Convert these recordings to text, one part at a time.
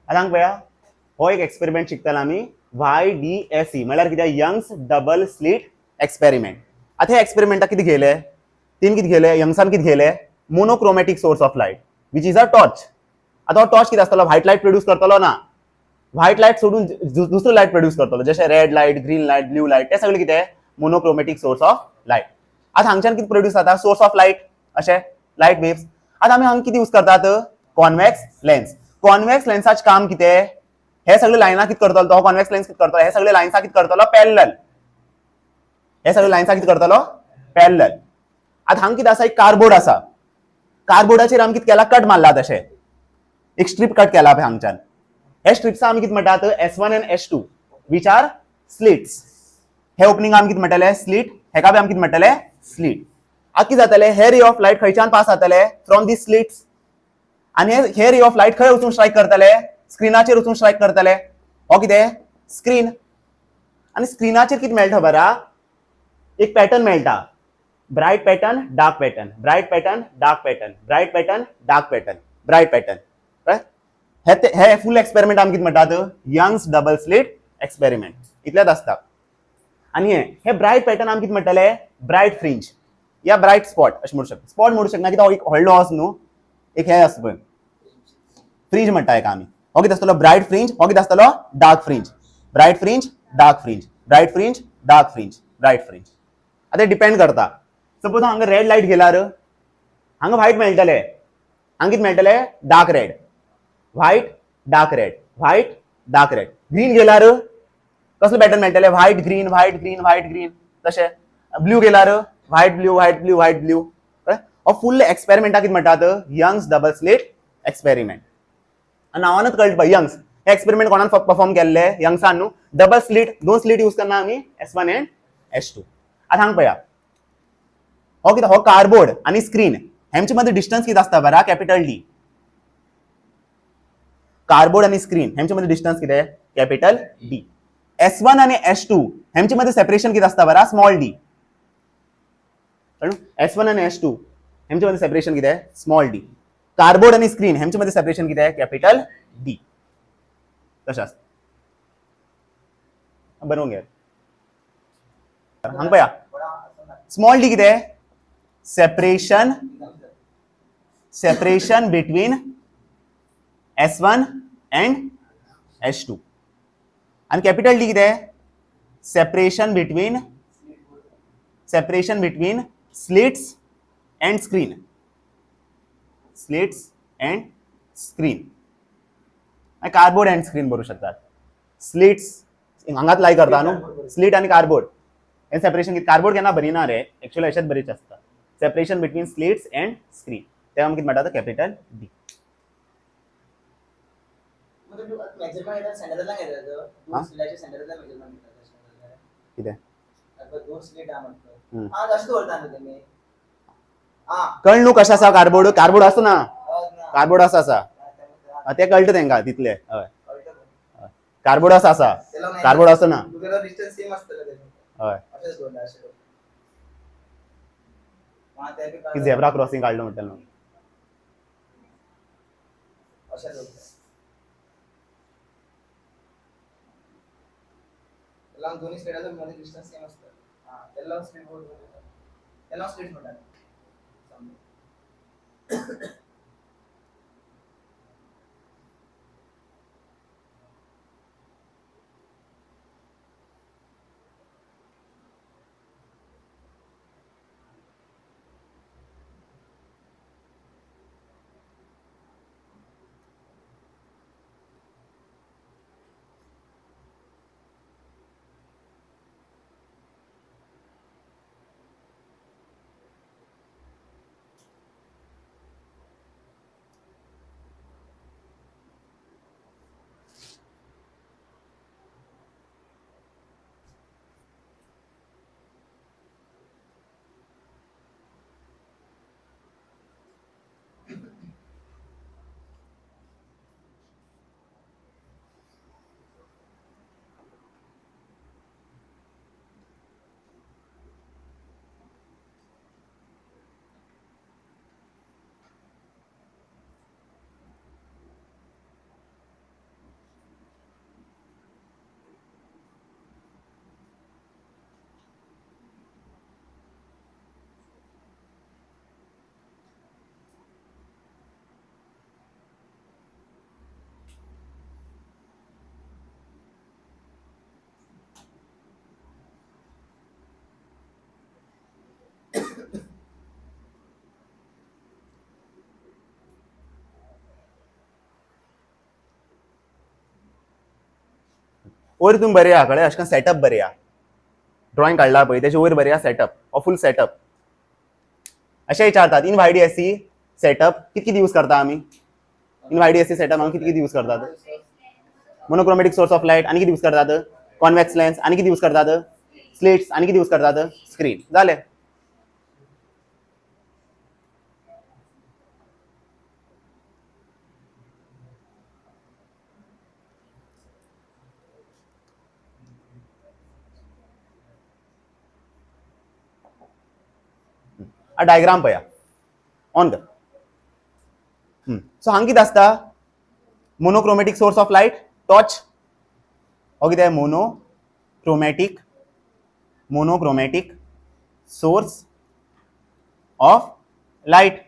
आतां हांगा पळया हो एक एक्सपेरिमेंट शिकतलो आमी YDSE म्हळ्यार कितें यंग्स डबल स्लिट एक्सपेरिमेंट. आतां हे एक्सपेरिमेंटाक कितें घेयले तीन कितें घेयले यंग्सान कितें घेयले monochromatic source of light which is a torch. आतां हो टॉर्च कितें आसतलो व्हायट लायट प्रोड्यूस करतलो ना व्हायट लायट सोडून दुसरो लायट प्रोड्यूस करतलो जशें red light green light blue light ते सगळे कितें मोनोक्रोमॅटीक सोर्स ऑफ लायट. आतां हांगच्यान कितें प्रोड्यूस जाता सोर्स ऑफ लायट अशें लायट वेव्स. आतां आमी हांगा कितें यूज करतात कॉन्वेक्स लेन्स. कॉन्वेक्स लेन्साचें काम कितें हे सगळे लायना कितें करतलो तो कॉन्वेक्स लेन्स कितें करतलो हे सगळे लायन्सा कितें करतलो पॅरलल हे सगळे लायन्सा कितें करतलो पॅरलल. आतां हांगा कितें आसा एक कार्डबोर्ड आसा कार्डबोर्डाचेर आमी कितें केला कट मारला तशें एक स्ट्रीप कट केला पळय हांगच्यान हे स्ट्रिप्सा आमी कितें म्हणटात S1 आनी S2 विच आर स्लिट्स. हे ओपनिंग आमी कितें म्हणटले स्लिट हेका बी आमी कितें म्हणटले स्लिट. आतां कितें जातले हे रे ऑफ लायट खंयच्यान पास जातले फ्रॉम दी स्लिट्स आनी हे रे ऑफ लायट खंय वचून स्ट्रायक करतले स्क्रिनाचेर वचून स्ट्रायक करतले. हो कितें स्क्रीन आनी स्क्रिनाचेर कितें मेळटा खबर आहा एक पॅटर्न मेळटा Brite pattern dark pattern Brite pattern dark pattern Brite pattern dark pattern Brite pattern. हे फुल एक्सपेरिमेंट आमी कितें म्हणटात यंग्स डबल स्लिट एक्सपेरिमेंट इतलेंच आसता. आनी हे ब्रायट पॅटर्न आमी कितें म्हणटले ब्रायट फ्रिंज या ब्रायट स्पॉट अशें म्हणू शकता. स्पॉट म्हणू शकना कित्याक हो एक व्हडलो आसा न्हू एक हे आसा पळय फ्रिंज म्हणटा हेका आमी. हो कितें आसतलो ब्रायट फ्रिंज हो कितें आसतलो dark fringe Brite fringe dark fringe Brite fringe dark fringe Brite fringe. आतां डिपेंड करता सपोज हांगा रेड लायट गेल्यार हांगा व्हायट मेळटले हांगा कितें मेळटले dark red white dark red white dark red. Green गेल्यार कसलो पॅटर्न मेळटले white green white green white green तशें. ब्लू गेल्यार white blue white blue white blue. हो फुल एक्सपेरिमेंटाक कितें म्हणटात यंग्स डबल स्लिट एक्सपेरिमेंट. नांवानच कळटा पळय यंग्स हे एक्सपेरिमेंट कोणान परफॉर्म केल्ले यंग्सान न्हू डबल स्लिट दोन स्लिट यूज करना आमी S1 एंड S2. आतां हांगा पळया हो कितें हो कार्डबोर्ड आनी स्क्रीन हेंचे मदीं डिस्टन्स कितें आसता बरा कॅपिटल D. कार्डबोर्ड आनी स्क्रीन हेंचे मदीं डिस्टन्स कितें कॅपिटल D. S1 आनी S2 हेंचे मदीं सेपरेशन कितें आसता बरा स्मॉल d. S1 आनी S2 हेंचे मदीं सेपरेशन कितें स्मॉल d. कार्डबोर्ड आनी स्क्रीन हेंचे मदीं सेपरेशन कितें कॅपिटल D. तशें आसता. बरोवन घे हांगा पळया स्मॉल d कितें separation between S1 and S2 आनी कॅपिटल D कितें separation between slits and screen cardboard and screen बरोवं शकतात. स्लिट्स हांगाच लाई करता न्हू स्लिट आनी कार्डबोर्ड हे सेपरेशन कितें कार्डबोर्ड केन्ना बरी ना रे एक्चुअली अशेंच बरीच आसता. Separation between slits and screen ते आमी कितें म्हणटात कॅपिटल D. कळ्ळ न्हू कशें आसा कार्डबोर्ड कार्डबोर्ड आसा ना कार्डबोर्ड आसा ते कळटा तेंका तितले हय कार्डबोर्ड आसा कार्डबोर्ड आसा ना हय झेब्रा क्रॉसिंग काडलो म्हणटा न्हू दोन्ही स्टेडाचो मध्ये डिस्टन्स सेम आसता तेला स्पीड बोर्ड तेला स्पीड म्हणटा वयर तुम्ही बरेया कळ्ळें अशें करून सेटअप बरेया ड्रॉइंग काडला पळय तेचे वयर बरेया सेटअप हो फूल सेटअप अशें विचारतात इन वायडीएससी सेटअप कितकी यूज करता आमी इन वायडीएससी सेटअप आमी कितकी यूज करतात मोनोक्रोमॅटिक सोर्स ऑफ लायट आनी किती यूज करतात कॉन्वेक्स लेन्स आनी किती यूज करतात स्लिट्स आनी किती यूज करतात स्क्रीन जालें आ डायग्राम पळया ऑन कर सो हांगा कितें आसता monochromatic source of light torch हो कितें मोनोक्रोमॅटिक सोर्स ऑफ लायट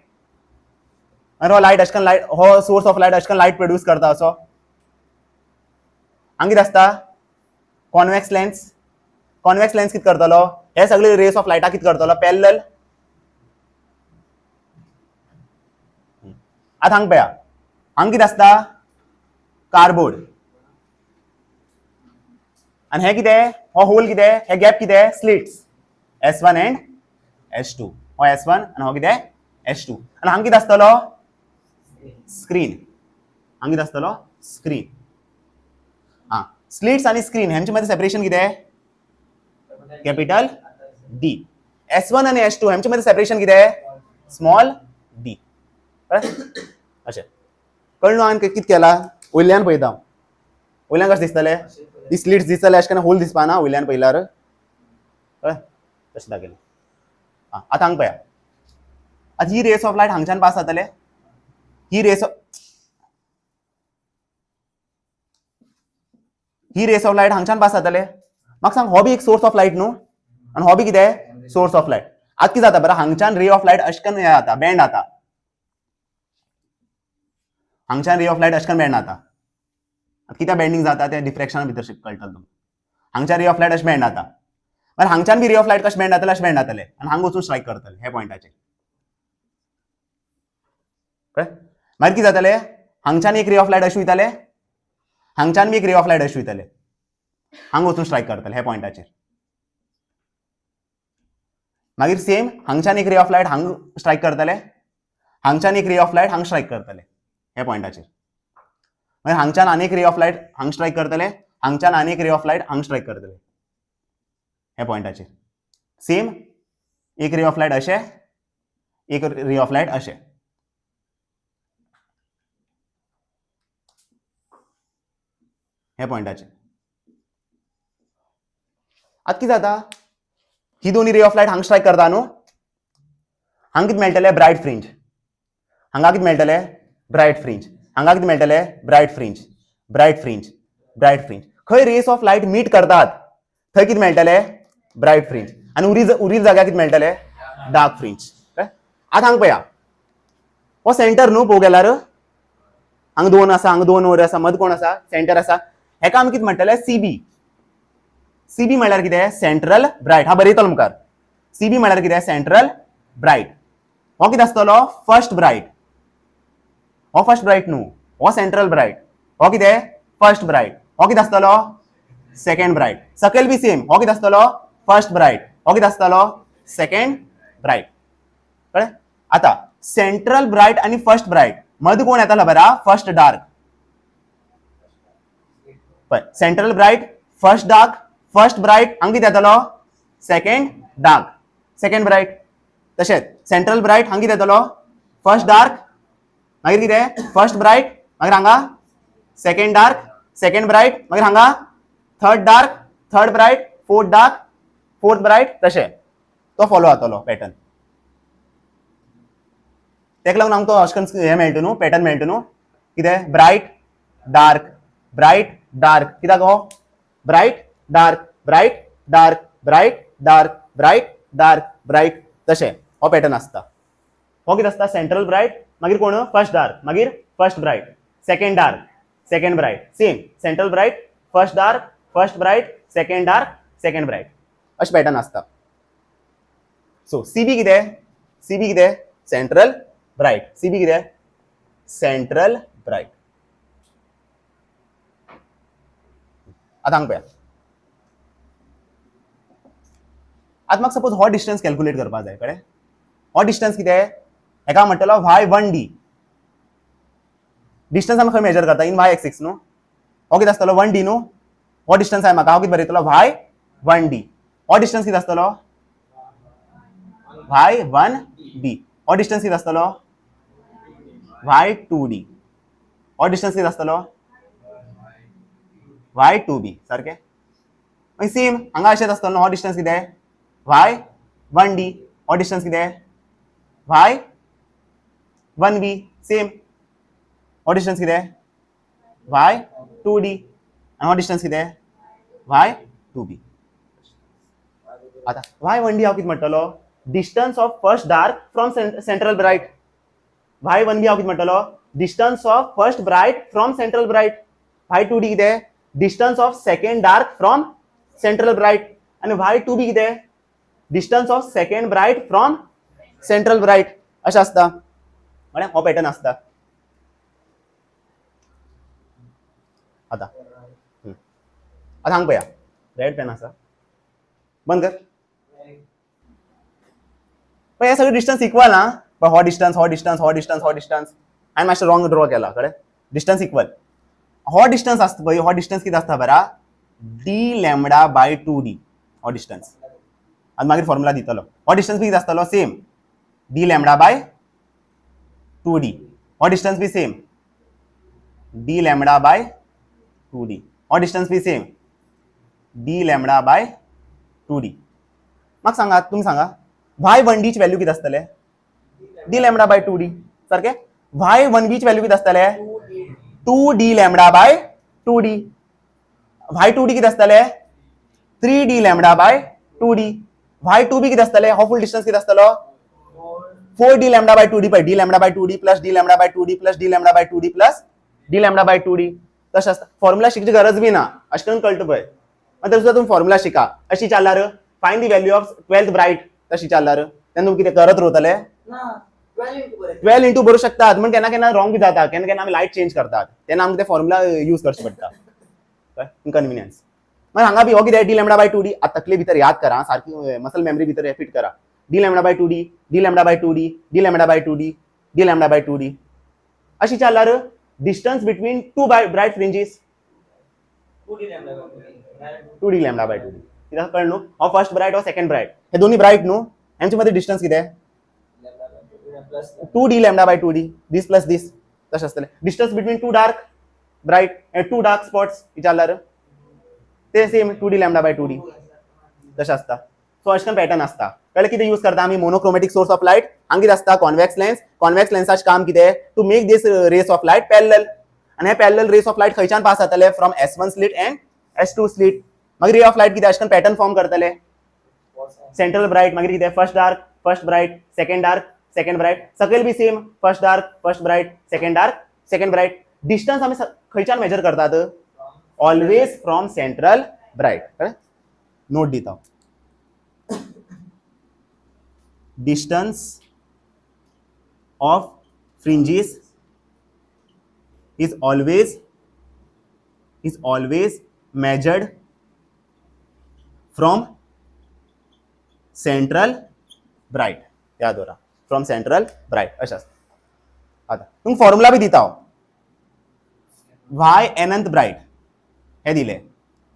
आनी हो लायट अशें लायट हो सोर्स ऑफ लायट अशें लायट प्रोड्यूस करता असो हांगा कितें आसता कॉन्वेक्स लेन्स कितें करतलो हे सगळे रेस ऑफ लायटा कितें करतलो पॅरलल आतां हांगा पळया हांगा कितें आसता कार्डबोर्ड आनी हे कितें हो होल कितें हे गॅप कितें स्लिट्स S1 एंड S2 हो S1 आनी हो कितें S2 आनी हांगा कितें आसतलो स्क्रीन हांगा कितें आसतलो स्क्रीन स्लिट्स आनी स्क्रीन हेंचे मदीं सेपरेशन कितें कॅपिटल D S1 आनी S2 हेंचे मदीं सेपरेशन कितें स्मॉल d अशें कळ्ळें आनी कितें केला वयल्यान पळयता वयल्यान कशें दिसतलें ती स्लिट्स दिसतले अशें करून होल दिसपाना वयल्यान पयल्यार कळ्ळें तशें दाखयलें आतां हांगा पळया आतां ही रेस ऑफ लायट हांगच्यान पास जातले ही रेस ऑफ लायट हांगच्यान पास जातले म्हाका सांग हो बी एक सोर्स ऑफ लायट न्हू आनी हो बी कितें सोर्स ऑफ लायट आतां कितें जाता बरं हांगच्यान रे ऑफ लायट अशें करून हें जाता बँड जाता हांगच्यान रे ऑफ लायट अशें करून बँड जाता कित्याक बँडिंग जाता तें डिफ्रॅक्शना भितर कळटलें तुमकां हांगच्यान रे ऑफ लायट अशें बँड जाता मागीर हांगच्यान बी रे ऑफ लायट कशें बँड जातले अशें बँड जातले आनी हांगा वचून स्ट्रायक करतले हे पॉयंटाचेर कळ्ळें मागीर कितें जातलें हांगच्यान एक रे ऑफ लायट अशें वयतले हांगच्यान बी एक रे ऑफ लायट अशें वयतले हांगा वचून स्ट्रायक करतले हे पॉयंटाचेर मागीर सेम हांगच्यान एक रे ऑफ लायट हांगा स्ट्रायक करतले हांगच्यान एक रे ऑफ लायट हांगा स्ट्रायक करतले हे पॉयंटाचेर मागीर हांगच्यान आनी एक रे ऑफ लायट हांगा स्ट्रायक करतले हांगच्यान आनी एक रे ऑफ लायट हांगा स्ट्रायक करतले हे पॉयंटाचेर सेम एक रे ऑफ लायट अशें एक रे ऑफ लायट अशें हे पॉयंटाचेर आतां कितें जाता ही दोन्ही रे ऑफ लायट हांगा स्ट्रायक करता न्हू हांगा कितें मेळटलें ब्रायट फ्रिंज हांगा कितें मेळटलें ब्रायट फ्रिंज हांगा कितें मेळटलें ब्रायट फ्रिंज खंय रेस ऑफ लायट मीट करतात थंय कितें मेळटलें ब्रायट फ्रिंज आनी उरील जाग्यार कितें मेळटलें डार्क फ्रिंज आतां हांगा पळया हो सेंटर न्हू पळोवंक गेल्यार हांगा दोन आसा हांगा दोन वर आसा मद कोण आसा सेंटर आसा हेका आमी कितें म्हणटले सीबी म्हळ्यार कितें सेंट्रल ब्रायट हा बरयतलो मुखार सीबी म्हळ्यार कितें सेंट्रल ब्रायट हो कितें आसतलो फर्स्ट ब्रायट हो फर्स्ट ब्रायट न्हू हो सेंट्रल ब्रायट हो कितें फर्स्ट ब्रायट हो कितें आसतलो सेकंड ब्रायट सकयल बी सेम हो कितें आसतलो फर्स्ट ब्रायट हो कितें आसतलो सेकंड ब्रायट कळ्ळें आतां सेंट्रल ब्रायट आनी फर्स्ट ब्रायट मद कोण येतालो बरा फर्स्ट डार्क पळय central Brite first dark first Brite हांगा कितें येतालो सेकंड डार्क सेकंड ब्रायट तशेंच सेंट्रल ब्रायट हांगा कितें येतालो फर्स्ट डार्क मागीर कितें फर्स्ट ब्रायट मागीर हांगा सेकंड डार्क सेकंड ब्रायट मागीर हांगा third dark third Brite fourth dark fourth Brite तशें तो फॉलो जातलो पॅटर्न तेका लागून हांगा तो अशें करून हें मेळटा न्हू पॅटर्न मेळटा न्हू कितें ब्रायट डार्क कित्याक हो ब्रायट डार्क तशें हो पॅटर्न आसता हो कितें आसता सेंट्रल ब्रायट मागीर कोण फर्स्ट डार्क मागीर first Brite second dark second Brite same central Brite first dark first Brite second dark second Brite अशें पॅटर्न आसता सो सीबी कितें सेंट्रल ब्रायट सीबी कितें सेंट्रल ब्रायट आता हांगा पळया आता म्हाका सपोज हो डिस्टन्स कॅल्क्युलेट करपाक जाय कळ्ळें हो डिस्टन्स कितें हेका म्हणटलो y1d डिस्टन्स आमी खंय मेजर करता इन y एक्सिस न्हू हो कितें आसतलो 1d न्हू हो डिस्टन्स आहे म्हाका हांव कितें बरयतलो y1d हो डिस्टन्स कितें आसतलो y1d हो डिस्टन्स कितें आसतलो y2d हो डिस्टन्स कितें आसतलो y2b सारकें मागीर सेम हांगा अशेंच आसतलो हो डिस्टन्स कितें y1d हो डिस्टन्स कितें y1b सेम हो डिस्टन्स कितें y2d आणि हो डिस्टन्स कितें y2b आता y1d हांव कितें म्हणटलो distance of first dark from central bright y1b हांव कितें म्हणटलो distance of first bright from central bright y2d कितें distance of second dark from central bright आणि y2b कितें distance of second bright from central bright अशें आसता म्हळ्यार हो पॅटर्न आसता आता आता हांगा पळया रेड पेन आसा बंद कर पण हे सगळे डिस्टन्स इक्वल हा पण हो डिस्टन्स हो डिस्टन्स हो डिस्टन्स हो डिस्टन्स हांवें मातशें रॉंग ड्रॉ केला कळ्ळें डिस्टन्स इक्वल हो डिस्टन्स आसता पळय हो डिस्टन्स कितें आसता बरा d λ/2d हो डिस्टन्स आनी मागीर फॉर्म्युला दितलो हो डिस्टन्स बी कितें आसतलो सेम d λ/2d हो डिस्टन्स बी सेम d λ/2d हो डिस्टन्स बी सेम d λ/2d म्हाका सांगा तुमी सांगा y1d ची व्हॅल्यू कितें आसतले d λ/2d सारकें y1b ची व्हॅल्यू कितें आसतले 2d λ/2d y2d कितें आसतले 3d λ/2d y2b कितें आसतले हो फुल डिस्टन्स कितें आसतलो 4d λ/2d पळय d λ/2d plus d λ/2d plus d λ/2d plus d λ/2d तशें आसता फॉर्म्युला शिकची गरज बी ना अशें करून कळटा पळय मागीर तसो तुम्ही फॉर्म्युला शिका अशी चालल्यार find the value of 12th bright तशी चालल्यार तेन्ना तुमी कितें करत रावतले 12 इंटू बरोवं शकतात म्हण केन्ना केन्ना रॉंग बी जाता केन्ना केन्ना आमी लायट चेंज करतात तेन्ना आमकां ते फॉर्म्युला यूज करचें पडटा कळ्ळें इनकन्विनियन्स मागीर हांगा बी हो कितें d λ/2d आतां तकले भितर याद करा सारकी मसल मेमरी भितर फिट करा d λ/2d d λ/2d d λ/2d d λ/2d अशी चालल्यार distance between two bright fringes 2d λ/2d कित्याक कळ्ळें न्हू हो फर्स्ट ब्राइट हो सेकंड ब्राइट हे दोन्ही ब्राइट न्हू हेंचे मध्ये डिस्टन्स कितें 2d λ/2d this plus this तशें आसतलें distance between two dark bright to dark spots विचारल्यार ते सेम 2d λ/2d तशें आसता सो अशें पॅटर्न आसता कळ्ळें कितें यूज करता आमी मोनोक्रोमॅटिक सोर्स ऑफ लायट हांगा कितें आसता कॉन्वेक्स लेन्साचें काम कितें to make this rays of light parallel आनी हे पॅरलल रेस ऑफ लायट खंयच्यान पास जातले from S1 slit and S2 slit मागीर रे ऑफ लायट कितें अशें पॅटर्न फॉर्म करतले सेंट्रल ब्राइट मागीर कितें first dark first bright second dark second bright सकयल बी same first dark first bright second dark second bright distance आमी खंयच्यान मेजर करतात ऑलवेज फ्रॉम सेंट्रल ब्राइट कळ्ळें नोट दिता distance of fringes is always measured from central bright याद रहा from central bright अशा आता तुम फॉर्म्युला भी दिता y अनंत ब्राइट हे दिले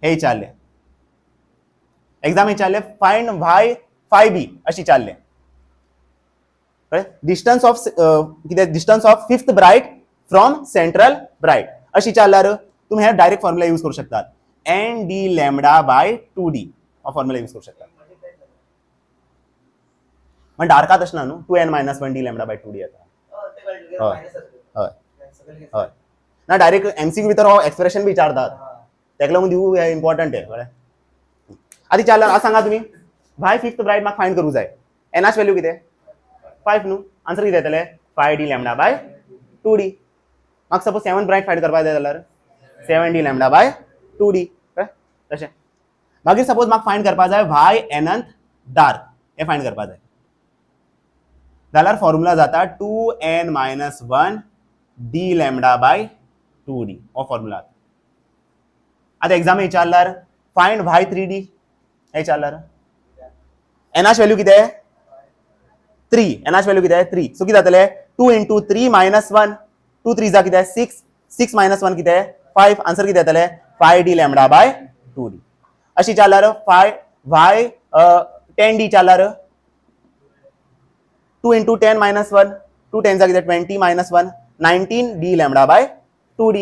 हे विचारले एग्जाम विचारले फाइंड y 5b अशी चालले डिस्टन्स ऑफ कितें distance of fifth bright from central bright अशी चालल्यार तुम्ही हे डायरेक्ट फॉर्म्युला यूज करू शकतात nd λ/2d हा फॉर्म्युला यूज करू शकतात पण डार्कात असना न्हू 2n-1d λ/2d येता हय हय ना डायरेक्ट एमसीक्यू भितर हो एक्सप्रेशन बी विचारतात तेका लागून दिवू हे इम्पॉर्टंट आहे कळ्ळें आधी चालल्यार सांगा तुम्ही y फिफ्थ ब्राइट म्हाका फाइंड करूंक जाय एनाच व्हॅल्यू कितें 5 न्हू आन्सर कितें येतले 5d λ/2d म्हाका सपोज 7 ब्राइट फाइंड करपाक जाय जाल्यार 7d λ/2d तशें मागीर सपोज म्हाका फाइंड करपाक जाय y अनंत डार्क हे फाइंड करपाक जाय जाल्यार फॉर्म्युला जाता 2n-1 d λ/2d हो फॉर्म्युला आता एग्जाम विचारल्यार फायंड वाय 3D हे विचारल्यार एनाच व्हॅल्यू किती आहे 3 एनाच व्हॅल्यू किती आहे 3 सो किती जातले 2 into 3 minus 1 2 3 जा किती आहे 6 6 minus 1 किती आहे 5 आन्सर किती येतले 5d लॅम्बडा बाय 2d अशी विचारल्यार 5 वाय 10d विचारल्यार 2 into 10 minus 1 2 10 जा किती 20 minus 1 19d lambda by 2d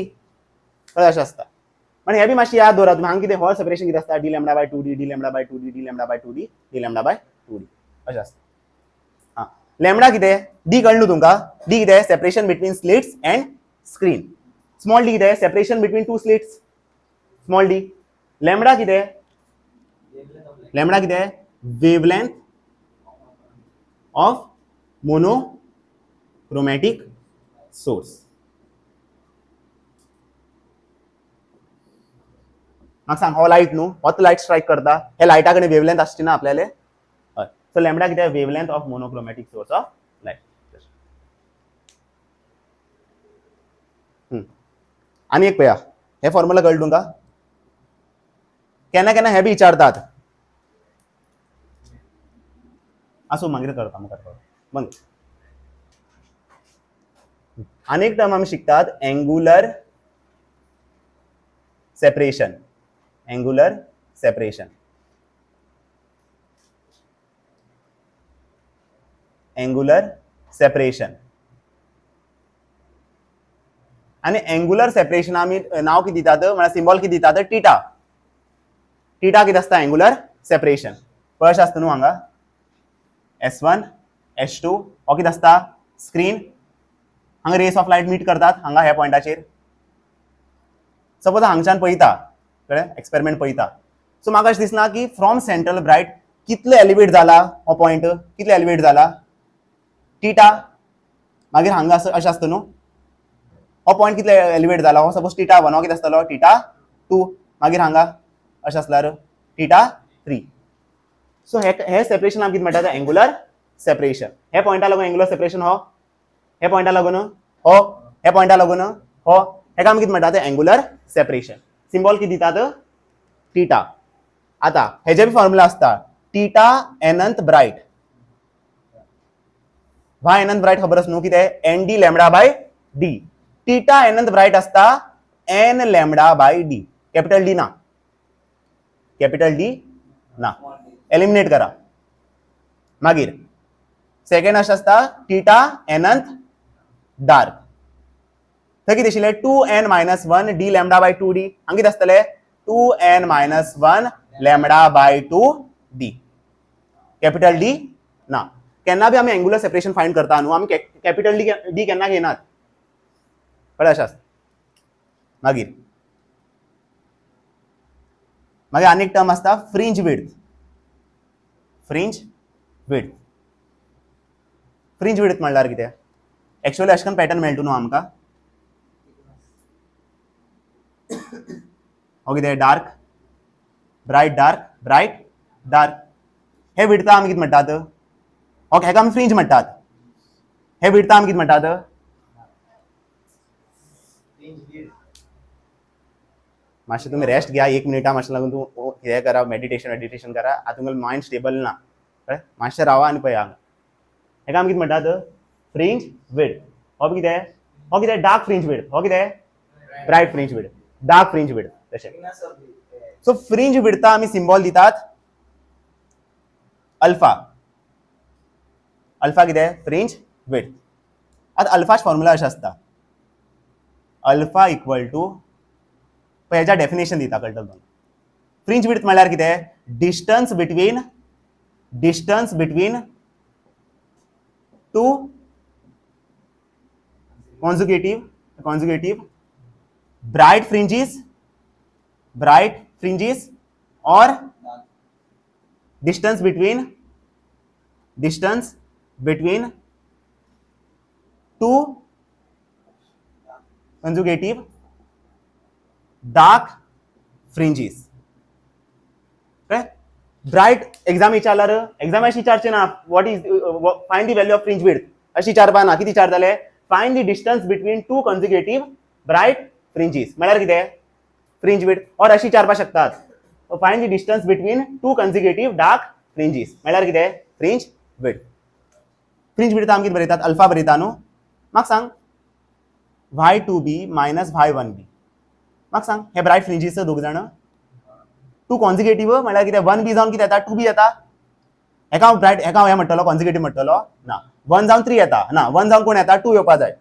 अशें आसता पण हे बी मातशी याद दवरा तुम्ही हांगा कितें हो सेपरेशन कितें आसता d lambda by 2d d lambda by 2d d lambda by 2d d lambda by 2d अशें आसता लॅम्बडा कितें डी कळ्ळें तुमकां डी कितें separation between slits and screen small D कितें separation between two slits small D lambda कितें wavelength of monochromatic source म्हाका सांग हो लायट न्हू होच लायट स्ट्रायक करता हे लायटा कडेन वेवलेंथ आसची ना आपल्याले हय सो लॅम्बडा कितें wavelength of monochromatic source of light आनी एक पळया हे फॉर्म्युला कळ्ळें तुमकां केन्ना केन्ना हे बी विचारतात आसूं मागीर करता मग अनेक टर्म आमी शिकतात angular separation angular separation angular separation आणि एंगुलर सेपरेशन आमी नाव किती दितात म्हणजे सिंबॉल किती दितात टीटा टीटा किती असता एंगुलर सेपरेशन पळय अशें आसता न्हू हांगा S1 S2 हो किती असता स्क्रीन हांगा रेस ऑफ लायट मीट करतात हांगा ह्या पॉइंटाचेर सपोज हांगच्यान पळयता कळ्ळें एक्सपेरिमेंट पळयता सो म्हाका अशें दिसना की फ्रॉम सेंट्रल ब्राइट कितले एलिवेट जाला हो पॉइंट कितले एलिवेट जाला टीटा मागीर हांगा अशें आसता न्हू हो पॉइंट कितले एलिवेट जाला हो सपोज टीटा 1 हो कितें आसतलो टीटा 2 मागीर हांगा अशें आसल्यार टीटा 3 सो हे सेपरेशन आमकां कितें म्हणटा एंगुलर सेपरेशन हे पॉइंटा लागून एंगुलर सेपरेशन हो हे पॉइंटा लागून हो हे पॉइंटा लागून हो हेका आमी कितें म्हणटा एंगुलर सेपरेशन सिंबॉल कितें दितात टीटा आता हेजे बी फॉर्म्युला आसता टीटा अनंत ब्राइट वाय अनंत ब्राइट खबर आसा न्हू कितें n d lambda by d theta अनंत ब्राइट आसता n lambda by d capital D ना एलिमिनेट करा मागीर सेकंड अशें आसता टीटा अनंत डार्क थंय कितें आशिल्लें 2n-1 d lambda by 2d हांगा कितें आसतलें 2n-1 lambda by 2d capital D ना केन्ना बी आमी एंगुलर सेपरेशन फायंड करता न्हू आमी कॅपिटल डी केन्ना घेनात कळ्ळें अशें आसता मागीर आनी एक टर्म आसता फ्रिंज विड्थ फ्रिंज विड्थ म्हणल्यार कितें एक्चुअली अशें करून पॅटर्न मेळटा न्हू आमकां हो कितें डार्क ब्राइट डार्क हे विड्था आमी कितें म्हणटात ओके हेका आमी फ्रिंज म्हणटात हे विड्था आमी कितें म्हणटात मातशें तुमी रेस्ट घ्या 1 मिनिटा मातशें लागून तूं हे करा मेडिटेशन करा आतां तुमगेलें मायंड स्टेबल ना कळ्ळें मातशें रावा आनी पळया हेका आमी कितें म्हणटात फ्रिंज विड्थ हो कितें डार्क फ्रिंज विड्थ हो कितें bright fringe width dark fringe width तशें सो फ्रिंज विड्था आमी सिंबॉल दितात अल्फा कितें फ्रिंज विड्थ आतां अल्फाच फॉर्म्युला अशें आसता अल्फा इक्वल टू हेच्या डेफिनेशन दिता कळटलें तुमकां फ्रिंज विड्थ म्हळ्यार कितें distance between to consecutive bright fringes or distance between two consecutive dark fringes okay bright exam विचारल्यार exam अशी विचारचे ना what is find the value of fringe width अशी विचारपा ना किती विचारतले find the distance between two consecutive bright fringes म्हळ्यार कितें fringe width और अशी विचारपाक शकतात find the distance between two consecutive dark fringes म्हळ्यार कितें फ्रिंज विड्थ. फ्रिंज विड्थ आमी कितें बरयतात अल्फा बरयता न्हू. म्हाका सांग y2b मायनस y1b म्हाका सांग हे ब्रायट फ्रिंजीस दोग जाण टू कॉन्सिक्युटिव्ह म्हळ्यार कितें 1b जावन कितें येता 2b येता. हेका ब्रायट हेका हे म्हणटलो कॉन्सिक्युटिव्ह म्हणटलो ना 1 जावन 3 येता ना 1 जावन कोण येता 2 येवपा जाय.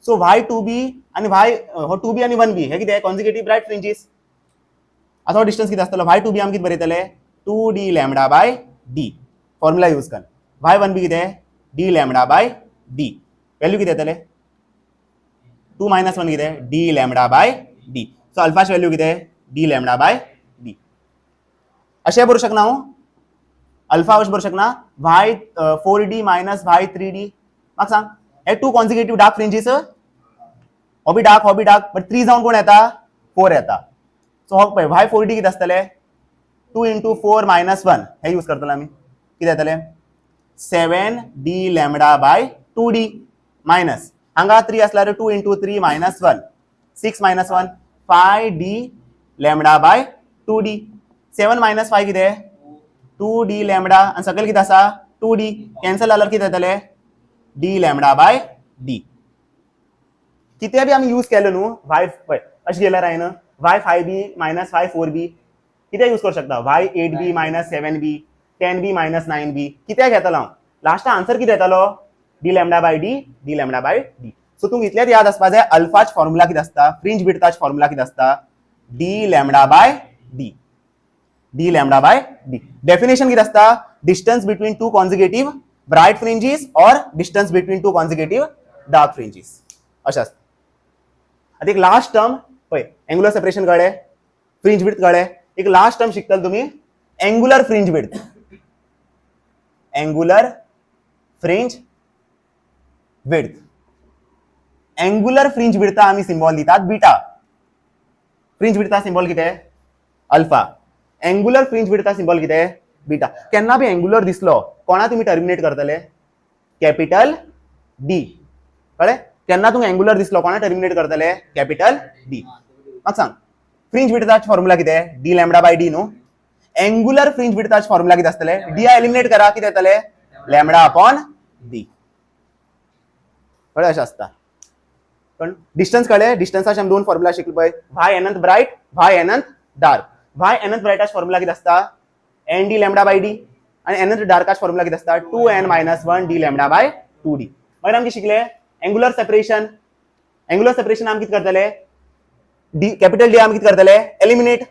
सो y2b आणि y हो 2b आणि 1b हे कितें कॉन्सिक्युटिव्ह ब्रायट फ्रिंजीस. आता हो डिस्टन्स कितें आसतलो y2b आमी कितें बरयतले 2d lambda by d formula use कर. y1b कितें d lambda by d value कितें येतले 2 मायनस 1 कितें d lambda by d. So अल्फाची वॅल्यू कितें d लॅम्बडा बाय d. अशें बरोवंक शकना हांव अल्फा अशें बरोवंक शकना y4d मायनस y3d. म्हाका सांग हे टू कॉन्सिक्युटिव्ह डार्क फ्रिंजीस हो बी डार्क बट 3 जावन कोण येता 4 येता. सो हो पळय y4d कितें आसतले 2 into 4 minus 1 हे यूज करतलो आमी कितें येतले 7d lambda by 2d minus हांगा 3 आसल्यार 2 into 3 minus 1 6 minus 1 5d lambda by 2d 7 minus 5 कितें 2d लॅम्बडा आणि सकयल कितें आसा 2d कॅन्सल जाल्यार कितें येतले d लॅम्बडा बाय d. कितें बी आमी यूज केलो न्हू y पळय अशें गेल्यार हांवें y5b मायनस y4b कितें यूज करूं शकता y8b minus 7b 10b minus 9b कितें घेतलो हांव लास्ट आन्सर कितें येतलो d lambda by d. So तुमकां इतलेंच याद आसपा जाय अल्फाच फॉर्म्युला कितें आसता फ्रिंज विड्थाच फॉर्म्युला कितें आसता d lambda by d. d lambda by d. Definition कितें आसता distance between two consecutive bright fringes और distance between two consecutive dark fringes अशें आसता. आता एक लास्ट टर्म पळय एंगुलर सेपरेशन कळ्ळें फ्रिंज विड्थ कळ्ळें एक लास्ट टर्म शिकतले तुमी angular fringe width. Angular fringe width angular fringe width आमी सिंबल दितात बीटा. फ्रिंज विड्था सिंबल कितें अल्फा एंगुलर फ्रिंज विड्था सिंबल कितें बीटा. केन्ना बी एंगुलर दिसलो कोणा तुमी टर्मिनेट करतले कॅपिटल डी कळ्ळें. केन्ना तुमकां एंगुलर दिसलो कोणा टर्मिनेट करतले कॅपिटल डी. म्हाका सांग फ्रिंज विड्थाच फॉर्म्युला कितें d लॅम्बडा बाय d न्हू. एंगुलर फ्रिंज विड्थाच फॉर्म्युला कितें आसतले d एलिमिनेट करा कितें येतले लॅम्बडा अपॉन d. कळ्ळें अशें आसता. पण डिस्टन्स कळ्ळें डिस्टन्साचे आमी दोन फॉर्म्युला शिकले पळय y अनंत ब्राइट y अनंत डार्क. y अनंत ब्राइटाच फॉर्म्युला कितें आसता n d lambda by d आणि अनंत डार्काच फॉर्म्युला कितें आसता 2n minus 1 d lambda by 2d. मागीर आमी शिकले एंगुलर सेपरेशन आमी कितें करतले डी कॅपिटल डी आमी कितें करतले एलिमिनेट.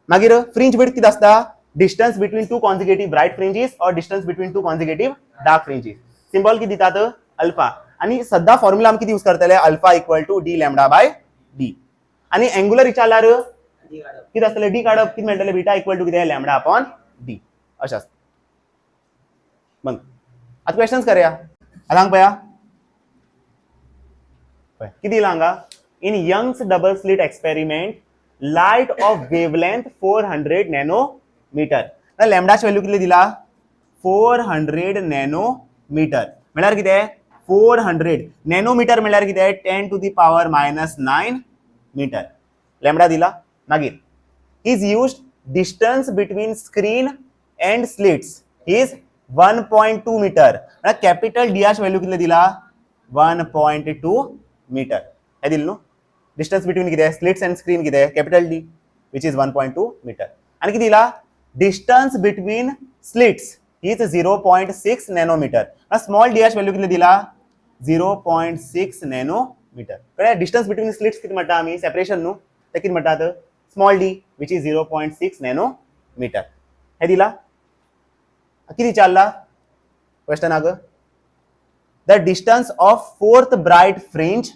मागीर फ्रिंज विड्थ कितें आसता distance between two consecutive bright fringes और distance between two consecutive dark fringes. Symbol कितें दितात अल्फा आणि सद्दां फॉर्म्युला आमी कितें यूज करतले alpha equal to d lambda by d. आणि एंगुलर विचारल्यार कितें आसतले d काडप कितें मेळटले बीटा इक्वल टू कितें लॅम्बडा अपॉन d अशें आसता. मग आता क्वेश्चन्स करूया. आतां हांगा पळया किती दिला हांगा in Young's double slit experiment light of wavelength 400 nanometre. लॅम्बडाची व्हॅल्यू कितली दिला 400 नॅनोमीटर म्हळ्यार कितें 400 नॅनोमीटर म्हळ्यार कितें 10 to the power minus 9 metre lambda दिला. मागीर is used distance between screen and slits is 1.2 metre. Capital D ची व्हॅल्यू कितली दिला 1.2 मीटर हे दिल न्हू. डिस्टन्स बिटवीन कितें स्लिट्स एंड स्क्रीन कितें capital D which is 1.2 metre. आणि किती दिला distance between slits is 0.6 nanometre. Small D ची व्हॅल्यू कितली दिला 0.6 नॅनोमीटर. कळ्ळें डिस्टन्स बिटवीन स्लिट्स कितें म्हणटा आमी सेपरेशन न्हू ते कितें म्हणटात small D which is 0.6 nanometre हे दिला. किती विचारला क्वेश्चनाक the distance of fourth bright fringe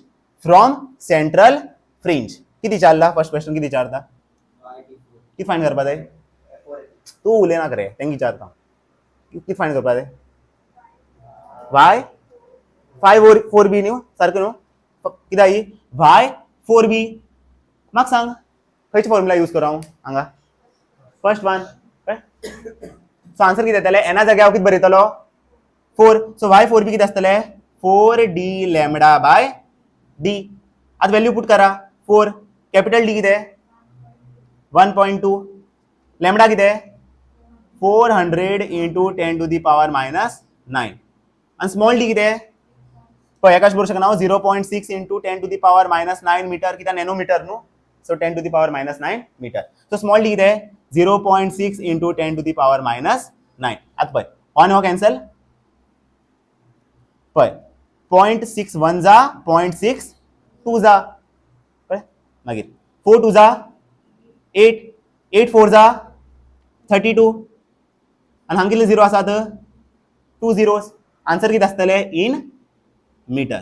from central fringe किती विचारला फर्स्ट क्वेश्चन किती विचारता किती फायंड करपा जाय तूं उलयना खरें तेंका विचारता किती फायंड करपा जाय y 4b न्हू सारकें न्हू कितें आई y 4b. म्हाका सांग खंयची फॉर्म्युला यूज करूं हांव हांगा फर्स्ट वन सो आन्सर कितें येतलें एना जाग्यार कितें बरयतलो 4. सो y 4b कितें आसतलें 4d लॅम्बडा बाय d. आतां व्हॅल्यू पुट करा 4 कॅपिटल डी किती आहे 1.2, लॅमडा किती आहे 400 into 10 to the power minus 9 आणि स्मॉल डी किती आहे पळय एकाच बरोवंक शकना 0.6 into 10 to the power minus 9 metre कित्याक नॅनोमीटर न्हू so 10 to the power minus 9 metre so small D किती आहे 0.6 into 10 to the power minus 9 आता पळय ऑन हो कॅन्सल पळय 0.61 जा 0.62 जा कळ्ळें मागीर 4 2 जा 8 8 4 जा 32 आणि हांगा कितले झिरो आसात 2 zeros आन्सर कितें आसतले इन मीटर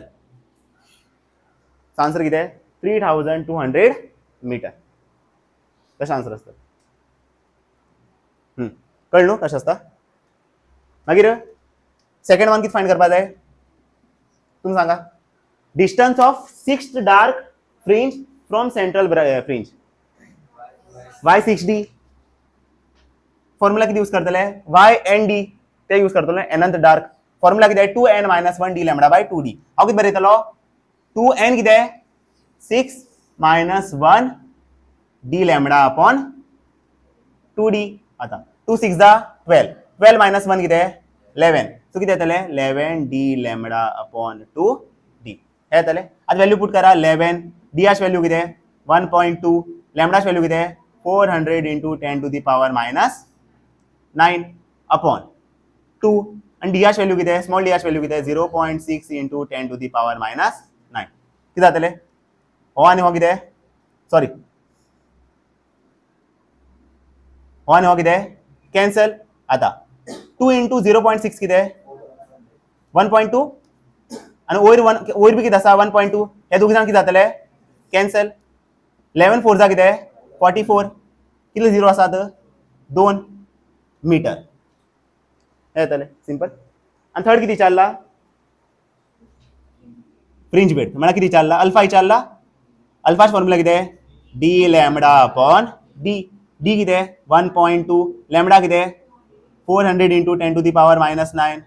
आन्सर कितें 3200 मीटर कशें आन्सर आसता कळ्ळें न्हू कशें आसता मागीर सेकंड वन कितें फायंड करपा जाय तुमी सांगा distance of sixth dark fringe from central fringe y6d formula किती यूज करतले y_n_d ते यूज करतले nth डार्क फॉर्म्युला किती आहे 2n - 1 d lambda by 2d हांव कितें बरयतलो 2n किती आहे 6 - 1 d लॅम्बडा अपॉन 2d आता 2 6 जा 12 12 - 1 किती आहे 11 सो किती येतले 11 d लॅम्बडा अपॉन 2d हे येतले आता व्हॅल्यू पुट करा 11 d ची व्हॅल्यू किती आहे 1.2 लॅम्बडाची व्हॅल्यू किती आहे 400 into 10 to the power minus 9 upon 2 आणि डी ची व्हॅल्यू किती आहे स्मॉल डी ची व्हॅल्यू किती आहे 0.6 into 10 to the power minus 9 किती जातले हो आणि हो किती आहे सॉरी हो आणि हो किती आहे कॅन्सल आता 2 इंटू 0.6 किती आहे 1.2 आणि वयर बी किती आसा 1.2 हे दोघी जाण किती जातले कॅन्सल 11 4 जा किती आहे 44 कितले झिरो आसात 2 मीटर हे येतले सिंपल आणि थर्ड किती विचारला फ्रिंज विड्थ म्हणजे किती विचारला अल्फा विचारला अल्फाच फॉर्म्युला किती आहे D lambda upon D D किती आहे 1.2 लॅम्बडा किती आहे 400 into 10 to the power minus 9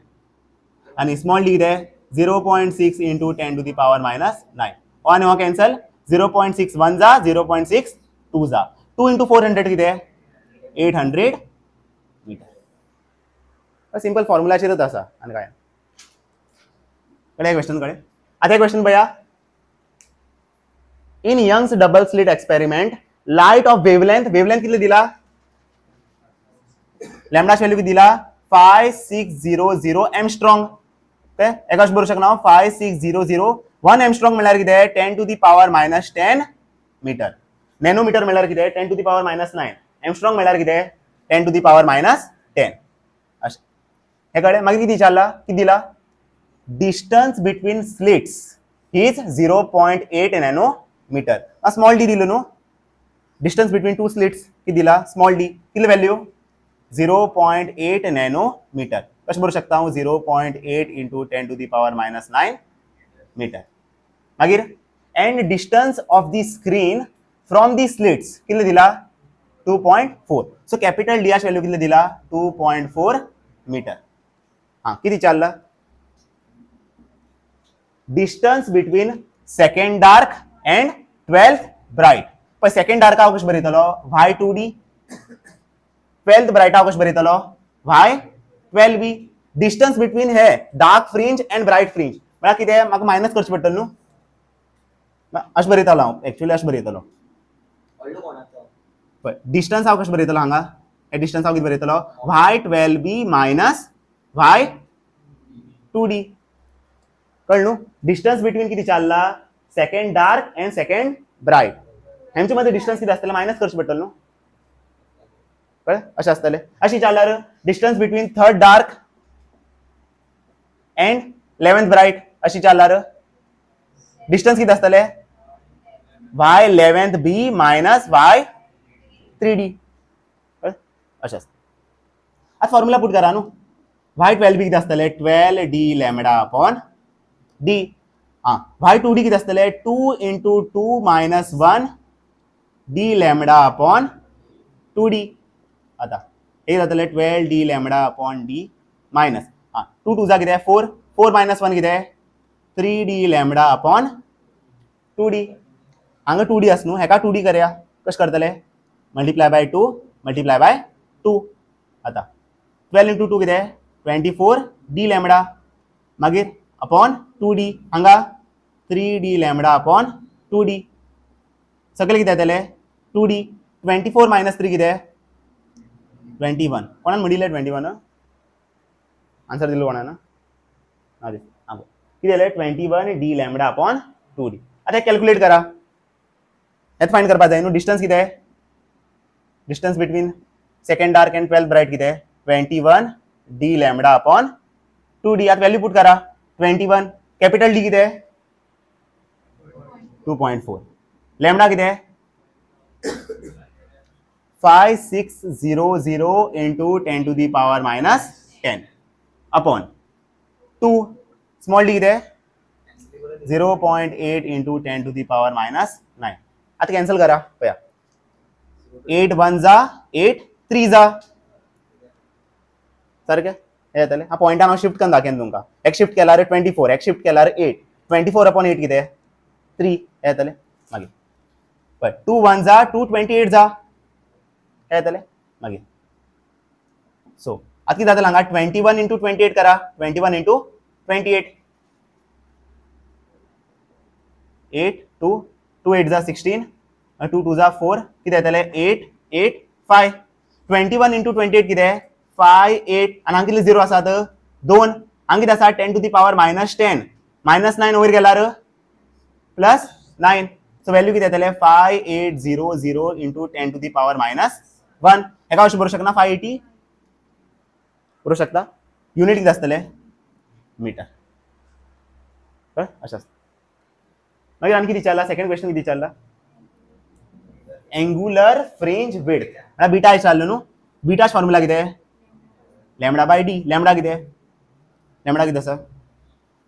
आणि स्मॉल डी किती आहे 0.6 into 10 to the power minus 9 आणि हो कॅन्सल 0.61 जा 0.6 2 जा 2 इंटू 400 किती आहे 800 मीटर सिंपल फॉर्म्युलाचेरच आसा आणि काय कळ्ळें क्वेश्चन कळ्ळें आता एक क्वेश्चन पळया in Young's double slit experiment light of wavelength कितले दिला लॅम्बडा व्हॅल्यू किती दिला 5600 एंगस्ट्रॉम ओके एकाच बरोवंक शकना 5600 1 एंगस्ट्रॉम म्हळ्यार किती आहे 10 to the power minus 10 metre nanometre म्हळ्यार किती आहे 10 to the power minus 9 angstrom म्हळ्यार किती आहे 10 टू दी पावर मायनस 10 अशें हे कळ्ळें मागीर किती विचारला किती दिला distance between slits is 0.8 nanometre small D दिलो न्हू डिस्टन्स बिटवीन टू स्लिट्स किती दिला स्मॉल डी कितली व्हॅल्यू 0.8 नॅनोमीटर कशें बरोवंक शकता हांव 0.8 into 10 to the power minus 9 metre मागीर and distance of the screen from the slits कितले दिला 2.4 सो कॅपिटल डी ची व्हॅल्यू कितले दिला 2.4 मीटर हां किती विचारला distance between second dark and 12th bright पण सेकंड डार्क हांव कशें बरयतलो y2d 12th ब्राइट हांव कशें बरयतलो y12b डिस्टन्स बिटवीन हे dark fringe end bright fringe म्हळ्यार कितें म्हाका मायनस करचें पडटलें न्हू अशें बरयतालो हांव एक्चुअली अशें बरयतलो पळय डिस्टन्स हांव कशें बरयतलो हांगा हे डिस्टन्स हांव कितें बरयतलो y12b मायनस y2d कळ्ळें न्हू डिस्टन्स बिटवीन किती विचारला second dark end second bright हेंचे मध्ये डिस्टन्स किती आसतलें मायनस करचें पडटलें न्हू कळ्ळें अशें आसतलें अशें विचारल्यार distance between third dark end 11th bright अशें विचारल्यार डिस्टन्स किती आसतलें y11th b मायनस y3d अशें आसता आतां फॉर्म्युला पुट करा न्हू y12b किती आसतलें 12d लॅम्बडा अपॉन d हां y2d किती आसतलें 2 into 2 minus 1 d lambda upon 2d आता हे जातलें 12d lambda upon d minus हां 2 2 जा कितें 4 4 मायनस 1 कितें 3d लॅम्बडा अपॉन 2d हांगा 2D आस न्हू, हेका 2D करया. कशें करतले? Multiply by 2 multiply by 2. आता 12 into 2 कितें? 24 d लॅमडा. मागीर अपॉन 2d. हांगा 3d लॅमडा अपॉन 2d. सगळे कितें येतले? 2d. 24 मायनस 3 कितें? 21. कोणान म्हणिल्लें 21? आन्सर दिलो कोणान? कितें जालें? 21 d लॅमडा अपॉन 2d. आता कॅल्क्युलेट करा. हेच फायंड करपा जाय न्हू. डिस्टन्स कितें? Distance between second dark and 12th bright कितें? 21 d लॅमडा अपॉन 2d. आता वैल्यू पुट करा. 21 कैपिटल D कितें? 2.4. लॅमडा कितें? 5600 into 10 to the power minus 10 upon 2. Small d कितें? 0.8 into 10 to the power minus 9. आता कॅन्सल करा. पळया 8 1 जा 8 3 जा सारकें हे येतलें. हा पॉइंटान हांव शिफ्ट करून दाखयन तुमकां. एक शिफ्ट केल्यार 24, एक शिफ्ट केल्यार 8. 24 अपॉन 8 कितें? 3 हे येतलें. मागीर पळय 2 1 जा 2 28 जा हे येतलें. मागीर सो आता कितें जातलें हांगा? 21 into 28 करा. 21 into 28. 8 2 2 8 जा 16 2 2 जा 4 कितें येतलें? 8 8 5. 21 into 28 कितें? 5 8 आनी हांगा कितले 0 आसात? 2. हांगा कितें आसा? 10 to the power minus 10. minus 9 वयर गेल्यार प्लस 9. सो वैल्यू कितें येतलें? 5800 into 10 to the power minus 1. हेका अशें बरोवंक शकना? 580 बरोवंक शकता. युनिट कितें आसतलें? मीटर. कळ्ळें? अशें आसता. मागीर आनी कितें विचारला? सेकंड क्वेश्चन कितें विचारला? Angular fringe width. म्हळ्यार बीटा विचारलो न्हू. बीटाच फॉर्म्युला कितें? Lambda by D. लॅमडा कितें? लॅमडा कितें आसा?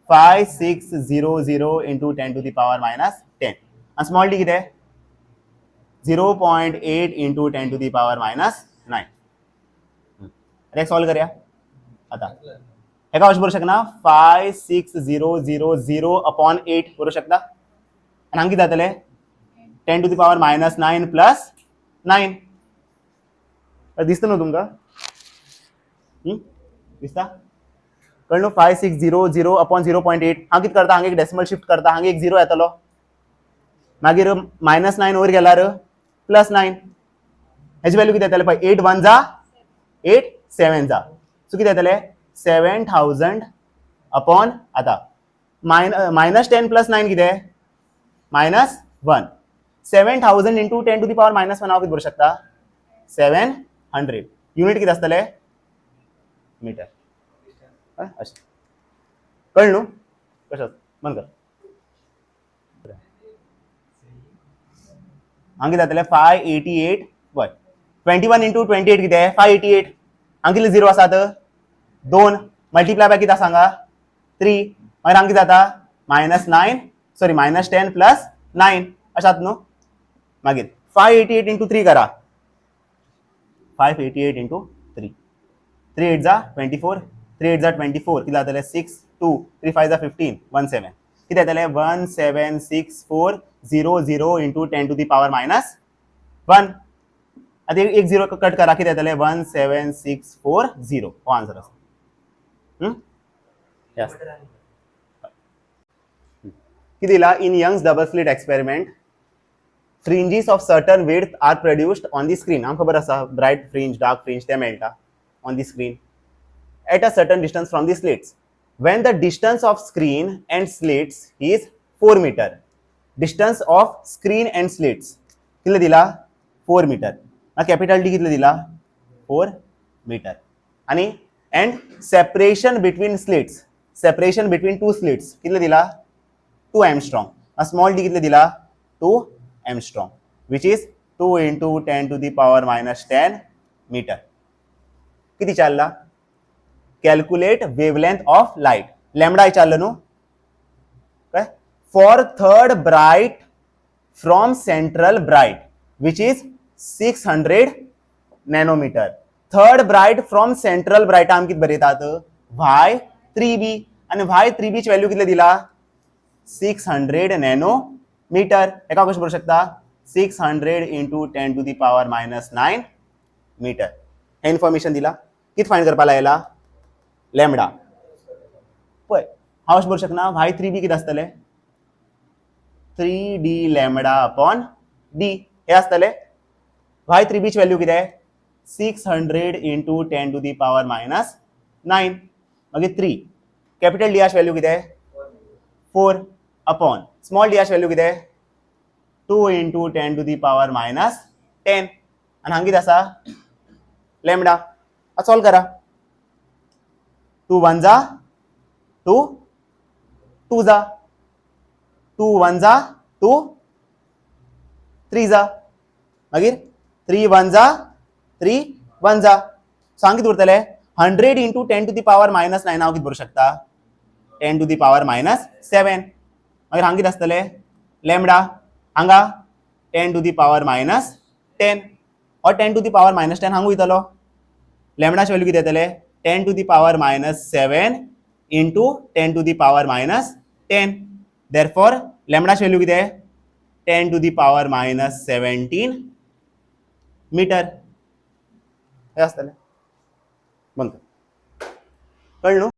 5600 into 10 to the power minus 10. आणि स्मॉल डी कितें? 0.8 into 10 to the power minus 9. अरे सॉल्व करया. आता हेका अशें बरोवंक शकना? 5600 अपॉन 8 बरोवंक शकता. आनी हांगा कितें जातलें? 10 to the power minus 9 plus 9. दिसता न्हू तुमकां? दिसता? कळ्ळें? 5600 अपॉन 0.8. हांव कितें करता? हांगा एक डेसिमल शिफ्ट करता. हांगा एक 0 येतलो. मागीर -9 वयर गेल्यार +9. हेची वैल्यू कितें येतलें? पळय 8 1 जा 8 7 जा. सो कितें येतलें? 7000 अपॉन आता -10 + 9 कितें? -1. 7000 into 10 to the power minus 1 हांव कितें बरोवंक शकता? 700. युनिट कितें आसतलें? मीटर. अशें कळ्ळें न्हू? कशें बंद कर. हांगा कितें जातलें? 588. पळय 21 into 28 कितें? 588. हांगा कितले 0 आसात? 2. मल्टिप्लाय बाय कितें आसा हांगा? 3. मागीर हांगा कितें जाता? -10 plus 9 अशें जाता न्हू. मागीर 588 into 3 करा. 588 into 3. 3 8 जा 24. 3 8 जा 24 कितें जातलें? 6 2 3 5 जा 15 17. कितें येतलें? 17640 into 10 to the power minus 1. आता एक 0 कट करा. कितें येतलें? 17640 हो आन्सर आसा. यस कितें दिला? In Young's double slit experiment fringes of certain width are produced on the screen. आमकां खबर आसा ब्राइट फ्रिंज डार्क फ्रिंज ते मेळटा on the screen at a certain distance from the slits. When the distance of screen and slits is 4 meter. Distance of screen and slits कितले दिला? 4 meter. Capital D कितले दिला? 4 meter. आणि and separation between slits, separation between two slits कितले दिला? 2 angstrom. Small d कितले दिला? 2 angstrom, which is 2 into 10 to the power minus 10 meter. किती चालला? Calculate wavelength of light. Lambda विचारलं न्हू. काय? For third bright from central bright, which is 600 nanometer. Third bright from central bright आम किती बरयतात? Y3b. आणि Y3b ची व्हॅल्यू कितले दिला? 600 nanometer. मीटर एका कशें बरोवंक शकता 600 into 10 to the power -9 metre हे इन्फॉर्मेशन दिला किती फायंड करपाक लायला लॅमडा पळय हांव अशें बरोवंक शकना y3b कितें आसतलें 3d लॅमडा अपॉन d हे आसतलें y3b ची व्हॅल्यू कितें 600 इंटू 10 टू दी पावर -9 मागीर 3 कॅपिटल डी व्हॅल्यू कितें 4 अपॉन स्मॉल डी व्हॅल्यू कितें 2 इंटू 10 टू दी पावर -10 आनी हांगा कितें आसा लॅमडा सॉल्व करा 2 1 जा 2 2 जा 2 1 जा 2 3 जा मागीर 3 1 जा 3 1 जा सो हांगा कितें उरतलें 100 इंटू 10 टू दी पावर -9 हांव कितें बरोवंक शकता 10 टू दी पावर -7 मागीर हांगा कितें आसतलें लॅमडा हांगा 10 टू दी पावर -10 और 10 टू दी पावर -10 हांगा वयतलो लॅमडाची व्हॅल्यू कितें येतलें 10 to the power -7 into 10 to the power -10 therefore लॅमडाची व्हॅल्यू कितें 10 टू दी पावर -17 मीटर हे आसतलें बंद कर कळ्ळें न्हू